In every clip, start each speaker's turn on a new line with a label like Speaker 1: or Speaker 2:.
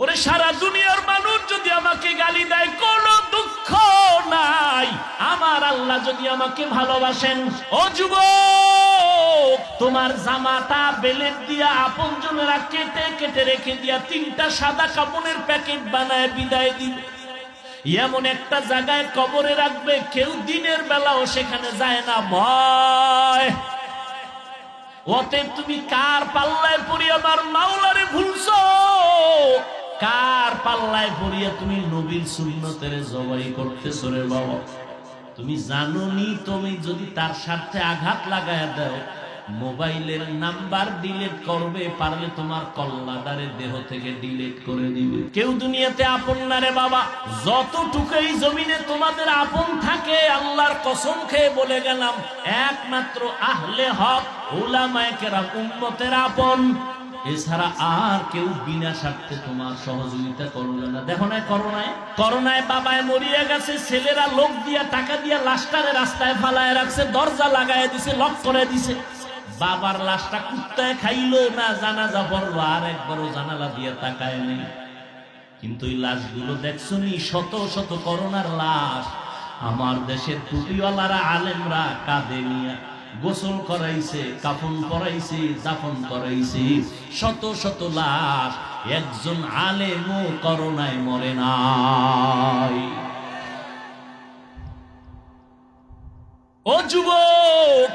Speaker 1: ওরে সারা দুনিয়ার মানুষ যদি আমাকে গালি দেয় কোনো দুঃখ নাই, আমার আল্লাহ যদি আমাকে ভালোবাসেন। ও যুবক, তোমার জামাটা বেলেট দিয়া আপনজনেরা কেটে কেটে রেখে দিয়া 3টা সাদা কাপড়ের প্যাকেট বানায় বিদায় দিবে, এমন একটা জায়গায় কবরে রাখবে, কেউ দিনের বেলাও সেখানে যায় না, ভয়। অতএব তুমি কার পাল্লায় পড়িয়া আমার মাওলারে ভুলছো? কার পাল্লায় পড়িয়া তুমি নবীর সুন্নতের জবাই করতেছো রে বাবা? তুমি জানোনি তুমি যদি তার সাথে আঘাত লাগায় দাও, মোবাইলের নাম্বার ডিলিট করবে, পারলে তোমার কল্লাদারে দেহ থেকে ডিলিট করে দিবে। কেউ দুনিয়াতে আপন না রে বাবা। যতটুকু এই জমিনে তোমাদের আপন থাকে, আল্লাহর কসম খেয়ে বলে গেলাম, একমাত্র আহলে হক উলামায়ে কেরাম উম্মতের আপন। এছাড়া আর কেউ বিনা স্বার্থে তোমার সহযোগিতা করবে না। দেখো না করোনায় বাবায় মরিয়া গেছে, ছেলেরা লোক দিয়া টাকা দিয়া লাশটারে রাস্তায় ফালায় রাখছে, দরজা লাগায় দিছে, লক করে দিছে। বাবার লাশটা কুত্তায় খাইলো না, জানাজা পড়লো, আর একবারও জানালা দিয়ে তাকায় নেই। কিন্তু এই লাশগুলো দেখছো নি, শত শত করোনার লাশ। আমার দেশের টুপিওয়ালারা আলেমরা কাঁধে নিয়া গোসল করাইছে, কাফন পরাইছে, দাফন করাইছে, শত শত লাশ। একজন আলেমও করোনায় মরে নাই। ও যুবক,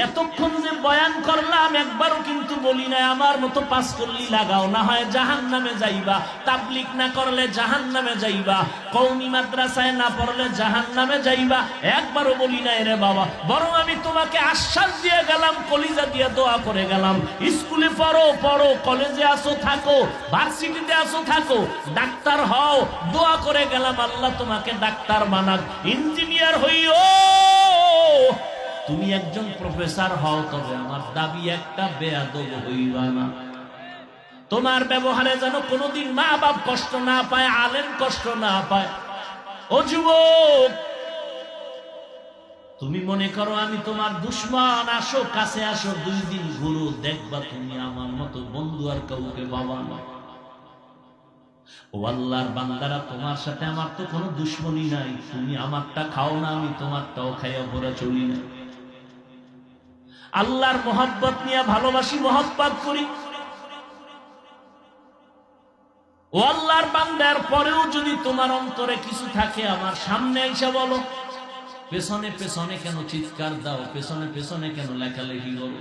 Speaker 1: এতক্ষণ যে বয়ান করলাম, একবারও কিন্তু বলি না আমার মতো 5 কল্লি লাগাও, না হয় জাহান্নামে যাইবা। তাবলীগ না করলে জাহান্নামে যাইবা, কওমি মাদ্রাসায় না পড়লে জাহান্নামে যাইবা, একবারও বলি না রে বাবা। বরং আমি তোমাকে আশ্বাস দিয়ে গেলাম, কলিজা দিয়ে দোয়া করে গেলাম, স্কুলে পড়ো পড়ো, কলেজে আসো থাকো, ভার্সিটিতে আসো থাকো, ডাক্তার হও, দোয়া করে গেলাম আল্লাহ তোমাকে ডাক্তার বানাক, ইঞ্জিনিয়ার হইও, তুমি একজন প্রফেসর হও। তবে আমার দাবি একটা, বেয়াদব হইবা না। তোমার ব্যবহারে যেন কোনোদিন মা বাপ কষ্ট না পায়, আলেম কষ্ট না পায়। ও যুবক, তুমি মনে করো আমি তোমার দুশ্মন, আসো কাছে আসো, 2 দিন ঘুরো, দেখবা তুমি আমার মতো বন্ধু আর কাউকে পাবা না। ও আল্লাহর বান্দারা, তোমার সাথে আমার তো কোনো দুশ্মনী নাই। তুমি আমারটা খাও না, আমি তোমারটাও খাইয়া পড়া চলি না। আল্লাহর মোহাব্বত নিয়ে ভালোবাসি, মোহাব্বত করি। ও আল্লাহর বান্দার পরেও যদি তোমার অন্তরে কিছু থাকে, আমার সামনে এসে বলো। পেছনে পেছনে কেন চিৎকার দাও? পেছনে পেছনে কেন লেখালেখি করো?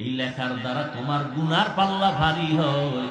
Speaker 1: এই লেখার দ্বারা তোমার গুনার পাল্লা ভারী হয়।